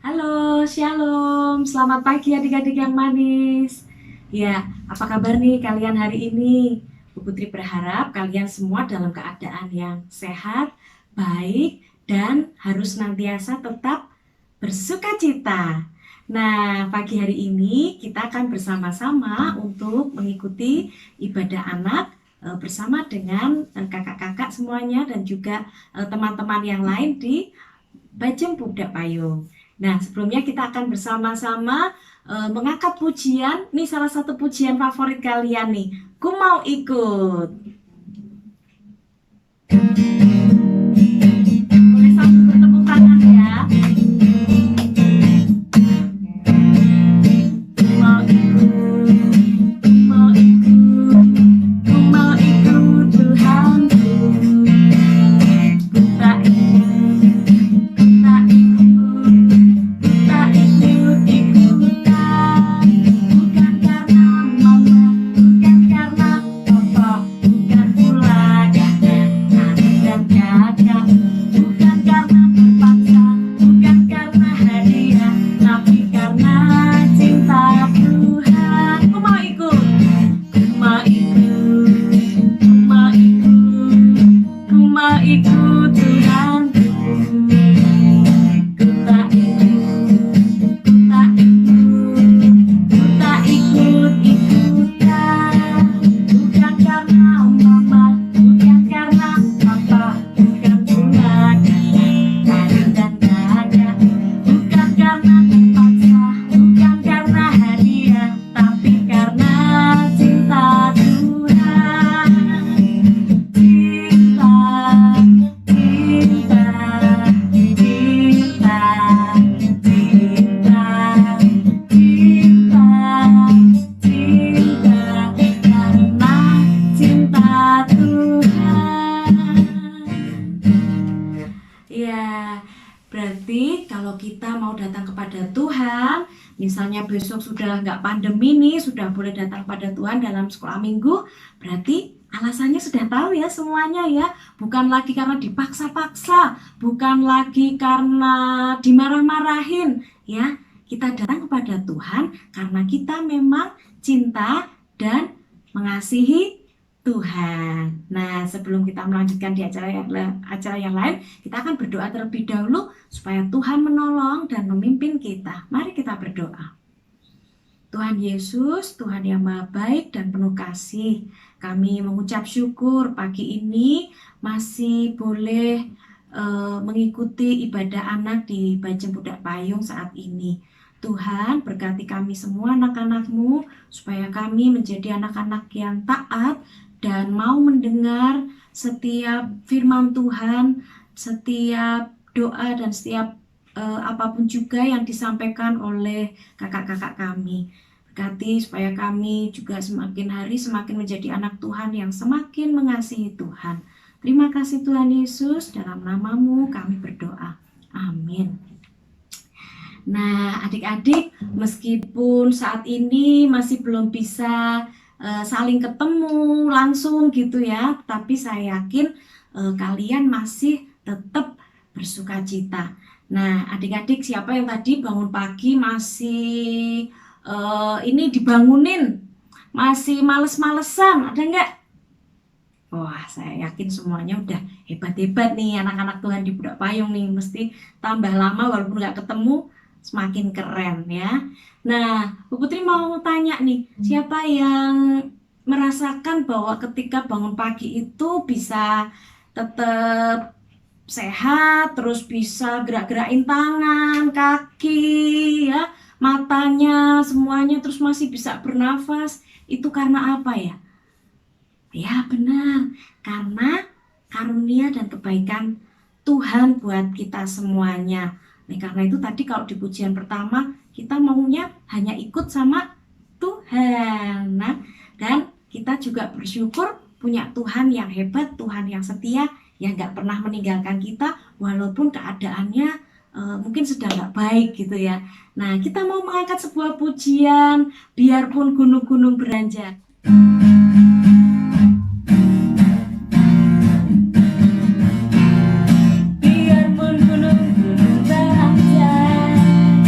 Halo, Shalom. Selamat pagi adik-adik yang manis. Ya, apa kabar nih kalian hari ini? Bu Putri berharap kalian semua dalam keadaan yang sehat, baik, dan harus senantiasa tetap bersukacita. Nah, pagi hari ini kita akan bersama-sama untuk mengikuti ibadah anak bersama dengan kakak-kakak semuanya dan juga teman-teman yang lain di Bajeng Pudak Payung. Nah, sebelumnya kita akan bersama-sama mengangkat pujian. Nih salah satu pujian favorit kalian nih. Ku mau ikut. Boleh sambil bertepuk tangan ya. Ku mau ikut, ku mau ikut, ku mau ikut Tuhanku. Ku tak ikut, ku tak ikut, ku tak ikut-ikutan. Bukan karena mama, bukan karena papa, bukan pula karena adik dan kakak. Bukan karena terpaksa, bukan karena hadiah, tapi karena cinta Tuhan. Ku mau ikut, ku mau ikut, ku mau ikut, ku mau ikut Tuhanku. Ku tak ikut, ku tak ikut, ku tak ikut-ikutan. Bukan karena mama, bukan karena papa, bukan pula karena adik dan kakak. Bukan karena terpaksa, bukan karena hadiah, tapi karena cinta Tuhan. Cinta, cinta, cinta, cinta, cinta, cinta, karena cinta Tuhan. Ya, berarti kalau kita mau datang kepada Tuhan, misalnya besok sudah nggak pandemi nih, sudah boleh datang kepada Tuhan dalam sekolah minggu, berarti alasannya sudah tahu ya semuanya ya. Bukan lagi karena dipaksa-paksa, bukan lagi karena dimarah-marahin ya. Kita datang kepada Tuhan karena kita memang cinta dan mengasihi Tuhan. Nah, sebelum kita melanjutkan di acara yang lain, kita akan berdoa terlebih dahulu supaya Tuhan menolong dan memimpin kita. Mari kita berdoa. Tuhan Yesus, Tuhan yang Maha Baik dan penuh kasih, kami mengucap syukur pagi ini masih boleh mengikuti ibadah anak di Bajeng Pudak Payung saat ini. Tuhan, berkati kami semua anak-anak-Mu supaya kami menjadi anak-anak yang taat dan mau mendengar setiap firman Tuhan, setiap doa dan setiap apapun juga yang disampaikan oleh kakak-kakak kami. Berkati supaya kami juga semakin hari semakin menjadi anak Tuhan yang semakin mengasihi Tuhan. Terima kasih Tuhan Yesus, dalam nama-Mu kami berdoa. Amin. Nah, adik-adik, meskipun saat ini masih belum bisa saling ketemu langsung gitu ya, tapi saya yakin kalian masih tetap bersukacita. Nah, adik-adik, siapa yang tadi bangun pagi masih ini dibangunin, masih males-malesan, ada nggak? Wah, saya yakin semuanya udah hebat-hebat nih anak-anak Tuhan di Pudak Payung nih, mesti tambah lama walaupun nggak ketemu semakin keren ya. Nah, Bu Putri mau tanya nih, siapa yang merasakan bahwa ketika bangun pagi itu bisa tetap sehat, terus bisa gerak-gerakin tangan, kaki, ya, matanya, semuanya, terus masih bisa bernafas, itu karena apa ya? Ya benar, karena karunia dan kebaikan Tuhan buat kita semuanya. Nah, karena itu tadi kalau di pujian pertama kita maunya hanya ikut sama Tuhan. Nah, dan kita juga bersyukur punya Tuhan yang hebat, Tuhan yang setia, yang gak pernah meninggalkan kita walaupun keadaannya mungkin sedang gak baik gitu ya. Nah, kita mau mengangkat sebuah pujian, biarpun gunung-gunung beranjak. Biarpun gunung-gunung beranjak,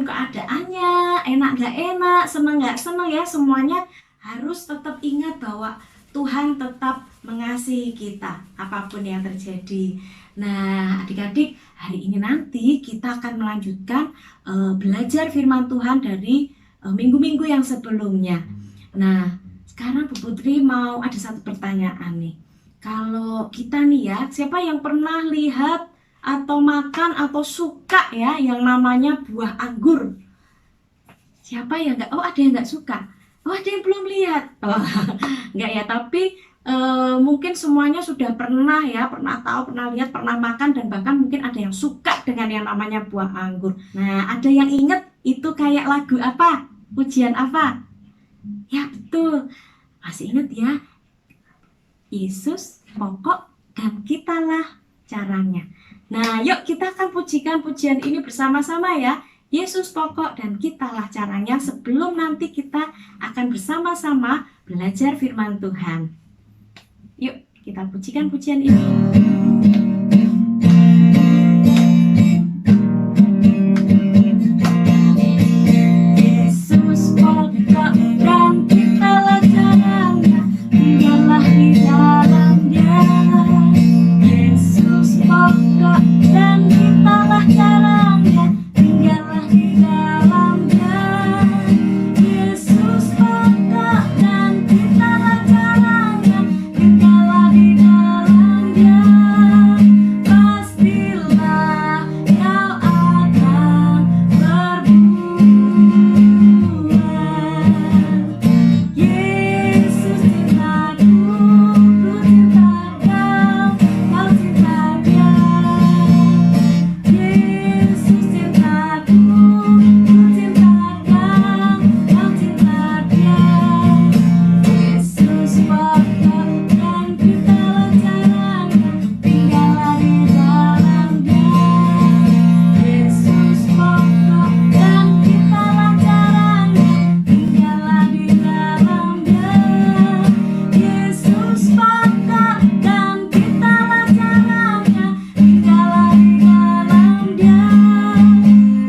apapun keadaannya, enak nggak enak, seneng nggak seneng ya, semuanya harus tetap ingat bahwa Tuhan tetap mengasihi kita apapun yang terjadi. Nah, adik-adik, hari ini nanti kita akan melanjutkan belajar firman Tuhan dari minggu-minggu yang sebelumnya. Nah, sekarang Bu Putri mau ada satu pertanyaan nih. Kalau kita nih ya, siapa yang pernah lihat atau makan atau suka ya yang namanya buah anggur? Siapa yang nggak? Oh, ada yang nggak suka. Oh, ada yang belum lihat. Oh, nggak ya, tapi mungkin semuanya sudah pernah ya, pernah tahu, pernah lihat, pernah makan, dan bahkan mungkin ada yang suka dengan yang namanya buah anggur. Nah, ada yang ingat itu kayak lagu apa? Pujian apa? Ya, betul. Masih ingat ya? Yesus pokok dan kitalah caranya. Nah, yuk kita akan pujikan pujian ini bersama-sama ya. Yesus pokok dan kitalah caranya, sebelum nanti kita akan bersama-sama belajar firman Tuhan. Yuk kita pujikan pujian ini. Yesus pokok dan kitalah caranya, tinggallah di dalamnya. Yesus pokok dan kitalah caranya, tinggallah di dalamnya. Yesus pokok dan kitalah caranya, tinggallah di dalamnya. Pastilah kau akan berbuah. Yesus cintaku, ku cinta kau, kau cinta dia. Yesus cintaku, ku cinta kau, kau cinta dia. Yesus pokok dan kitalah caranya, tinggallah di dalamnya. Yesus pokok dan kitalah caranya, tinggallah di dalamnya. Yesus pokok dan kitalah caranya, tinggallah di dalamnya.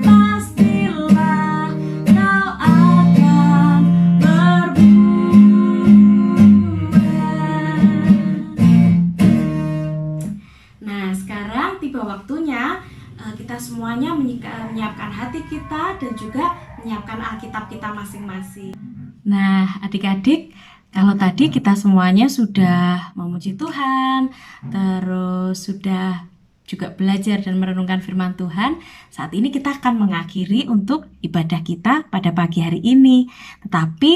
Pastilah kau akan berbuah. Nah, sekarang tiba waktunya kita semuanya menyiapkan hati kita dan juga menyiapkan Alkitab kita masing-masing. Nah, adik-adik, kalau tadi kita semuanya sudah memuji Tuhan, terus sudah juga belajar dan merenungkan firman Tuhan, saat ini kita akan mengakhiri untuk ibadah kita pada pagi hari ini. Tetapi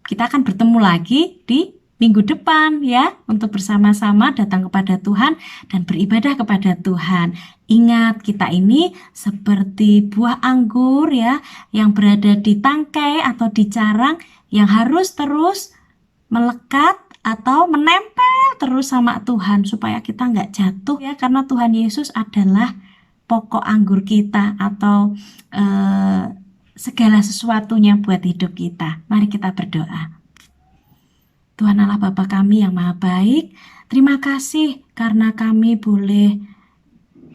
kita akan bertemu lagi di minggu depan ya, untuk bersama-sama datang kepada Tuhan dan beribadah kepada Tuhan. Ingat, kita ini seperti buah anggur ya, yang berada di tangkai atau di carang, yang harus terus melekat atau menempel terus sama Tuhan supaya kita nggak jatuh ya, karena Tuhan Yesus adalah pokok anggur kita atau segala sesuatunya buat hidup kita. Mari kita berdoa. Tuhan Allah Bapa kami yang maha baik, terima kasih karena kami boleh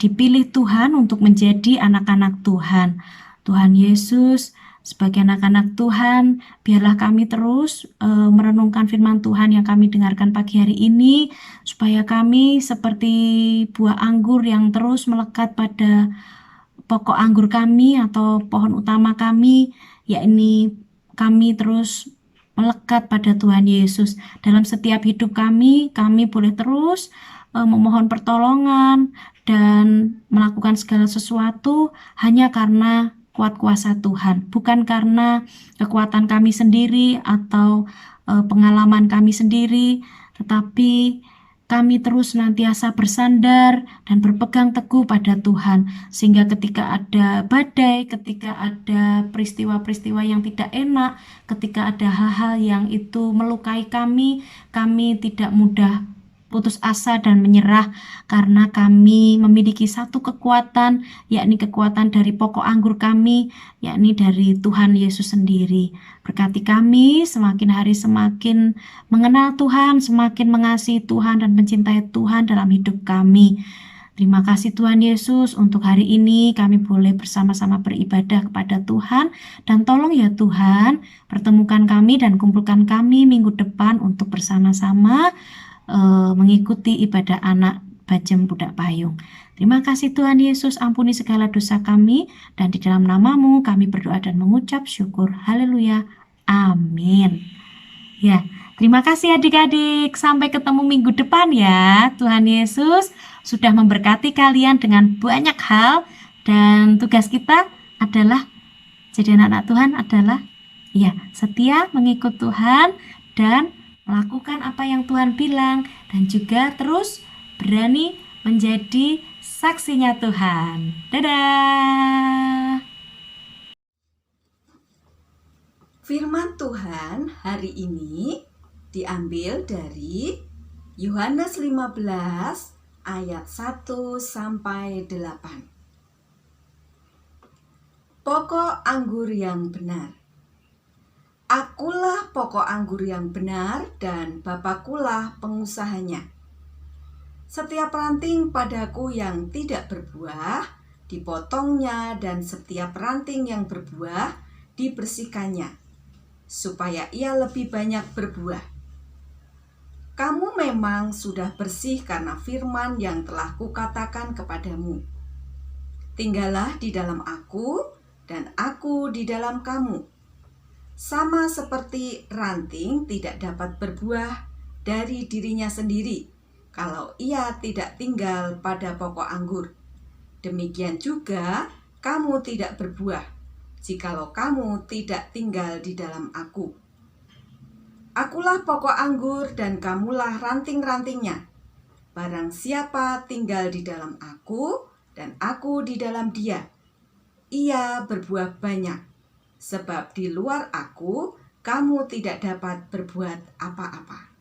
dipilih Tuhan untuk menjadi anak-anak Tuhan. Tuhan Yesus, sebagai anak-anak Tuhan, biarlah kami terus merenungkan firman Tuhan yang kami dengarkan pagi hari ini, supaya kami seperti buah anggur yang terus melekat pada pokok anggur kami atau pohon utama kami, yakni kami terus melekat pada Tuhan Yesus. Dalam setiap hidup kami boleh terus memohon pertolongan dan melakukan segala sesuatu hanya karena kuat kuasa Tuhan, bukan karena kekuatan kami sendiri atau pengalaman kami sendiri, tetapi kami terus senantiasa bersandar dan berpegang teguh pada Tuhan, sehingga ketika ada badai, ketika ada peristiwa-peristiwa yang tidak enak, ketika ada hal-hal yang itu melukai kami tidak mudah putus asa dan menyerah, karena kami memiliki satu kekuatan, yakni kekuatan dari pokok anggur kami, yakni dari Tuhan Yesus sendiri. Berkati kami semakin hari semakin mengenal Tuhan, semakin mengasihi Tuhan dan mencintai Tuhan dalam hidup kami. Terima kasih Tuhan Yesus, untuk hari ini kami boleh bersama-sama beribadah kepada Tuhan. Dan tolong ya Tuhan, pertemukan kami dan kumpulkan kami minggu depan untuk bersama-sama mengikuti ibadah anak Bajem Budak Payung. Terima kasih Tuhan Yesus, ampuni segala dosa kami, dan di dalam nama-Mu kami berdoa dan mengucap syukur. Haleluya. Amin. Ya, terima kasih adik-adik. Sampai ketemu minggu depan ya. Tuhan Yesus sudah memberkati kalian dengan banyak hal, dan tugas kita adalah jadi anak-anak Tuhan adalah ya, setia mengikut Tuhan dan melakukan apa yang Tuhan bilang, dan juga terus berani menjadi saksinya Tuhan. Dadah. Firman Tuhan hari ini diambil dari Yohanes 15 ayat 1 sampai 8. Pokok anggur yang benar. Akulah pokok anggur yang benar dan Bapakulah pengusahanya. Setiap ranting padaku yang tidak berbuah, dipotongnya, dan setiap ranting yang berbuah, dibersihkannya, supaya ia lebih banyak berbuah. Kamu memang sudah bersih karena firman yang telah kukatakan kepadamu. Tinggallah di dalam aku, dan aku di dalam kamu. Sama seperti ranting tidak dapat berbuah dari dirinya sendiri kalau ia tidak tinggal pada pokok anggur. Demikian juga kamu tidak berbuah jikalau kamu tidak tinggal di dalam aku. Akulah pokok anggur dan kamulah ranting-rantingnya. Barang siapa tinggal di dalam aku dan aku di dalam dia, ia berbuah banyak, sebab di luar aku kamu tidak dapat berbuat apa-apa.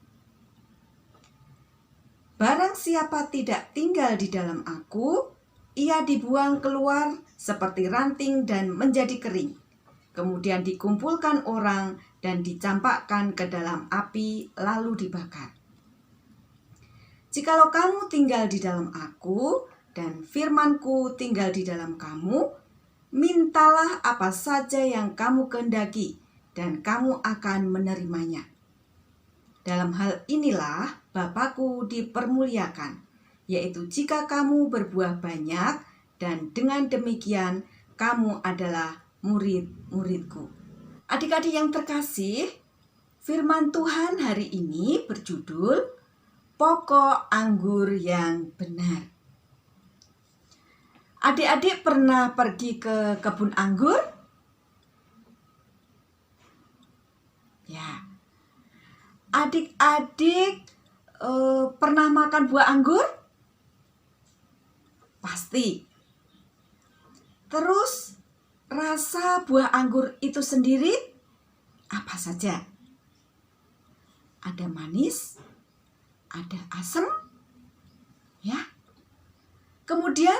Barang siapa tidak tinggal di dalam aku, ia dibuang keluar seperti ranting dan menjadi kering. Kemudian dikumpulkan orang dan dicampakkan ke dalam api lalu dibakar. Jikalau kamu tinggal di dalam aku dan firman-Ku tinggal di dalam kamu, mintalah apa saja yang kamu kehendaki dan kamu akan menerimanya. Dalam hal inilah Bapa-Ku dipermuliakan, yaitu jika kamu berbuah banyak, dan dengan demikian kamu adalah murid-murid-Ku. Adik-adik yang terkasih, firman Tuhan hari ini berjudul Pokok Anggur yang Benar. Adik-adik pernah pergi ke kebun anggur? Ya. Adik-adik pernah makan buah anggur? Pasti. Terus rasa buah anggur itu sendiri apa saja? Ada manis, ada asam, ya. Kemudian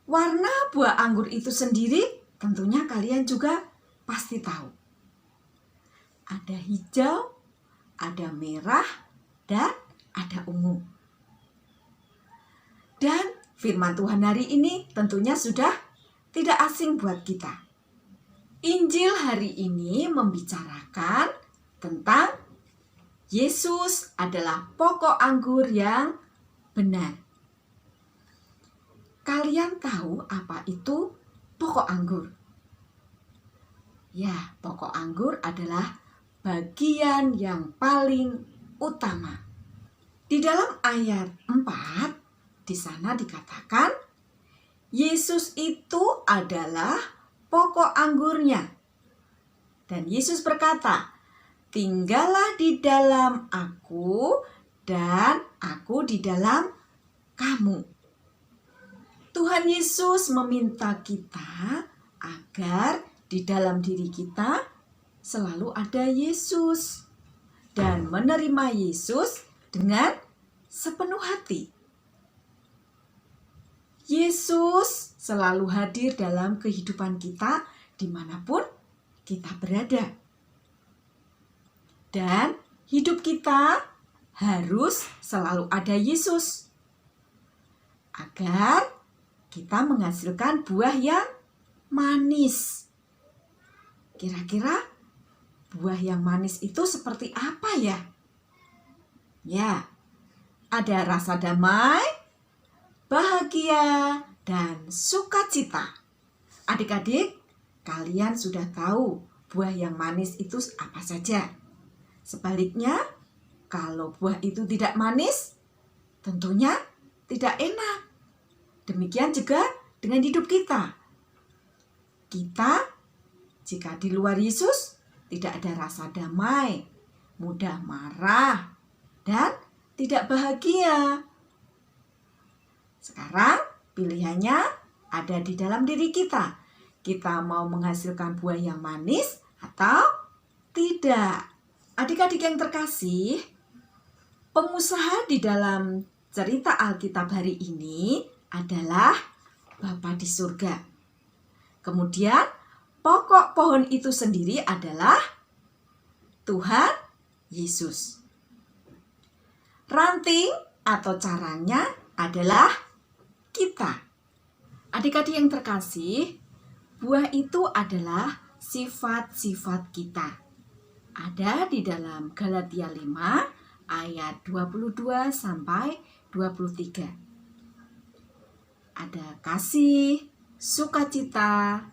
warna buah anggur itu sendiri tentunya kalian juga pasti tahu. Ada hijau, ada merah, dan ada ungu. Dan firman Tuhan hari ini tentunya sudah tidak asing buat kita. Injil hari ini membicarakan tentang Yesus adalah pokok anggur yang benar. Kalian tahu apa itu pokok anggur? Ya, pokok anggur adalah bagian yang paling utama. Di dalam ayat 4, di sana dikatakan, Yesus itu adalah pokok anggurnya. Dan Yesus berkata, tinggallah di dalam aku dan aku di dalam kamu. Tuhan Yesus meminta kita agar di dalam diri kita selalu ada Yesus dan menerima Yesus dengan sepenuh hati. Yesus selalu hadir dalam kehidupan kita dimanapun kita berada. Dan hidup kita harus selalu ada Yesus. agar kita menghasilkan buah yang manis. Kira-kira buah yang manis itu seperti apa ya? Ya, ada rasa damai, bahagia, dan sukacita. Adik-adik, kalian sudah tahu buah yang manis itu apa saja. Sebaliknya, kalau buah itu tidak manis, tentunya tidak enak. Demikian juga dengan hidup kita. Kita, jika di luar Yesus, tidak ada rasa damai, mudah marah, dan tidak bahagia. Sekarang pilihannya ada di dalam diri kita. Kita mau menghasilkan buah yang manis atau tidak? Adik-adik yang terkasih, pengusaha di dalam cerita Alkitab hari ini adalah Bapa di surga. Kemudian pokok pohon itu sendiri adalah Tuhan Yesus. Ranting atau caranya adalah kita. Adik-adik yang terkasih, buah itu adalah sifat-sifat kita. Ada di dalam Galatia 5 ayat 22 sampai 23. Ada kasih, sukacita,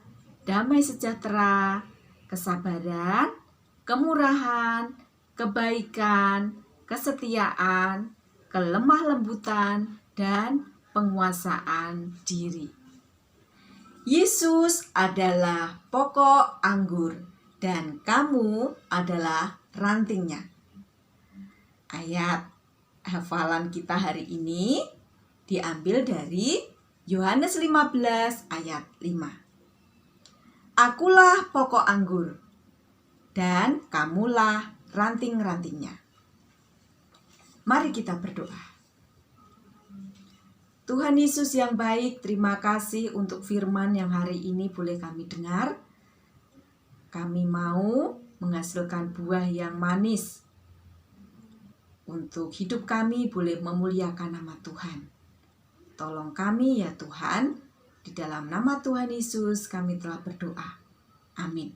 damai sejahtera, kesabaran, kemurahan, kebaikan, kesetiaan, kelemah lembutan, dan penguasaan diri. Yesus adalah pokok anggur dan kamu adalah rantingnya. Ayat hafalan kita hari ini diambil dari Yohanes 15 ayat 5. Akulah pokok anggur dan kamulah ranting-rantingnya. Mari kita berdoa. Tuhan Yesus yang baik, terima kasih untuk firman yang hari ini boleh kami dengar. Kami mau menghasilkan buah yang manis. Untuk hidup kami boleh memuliakan nama Tuhan. Tolong kami ya Tuhan, di dalam nama Tuhan Yesus kami telah berdoa. Amin.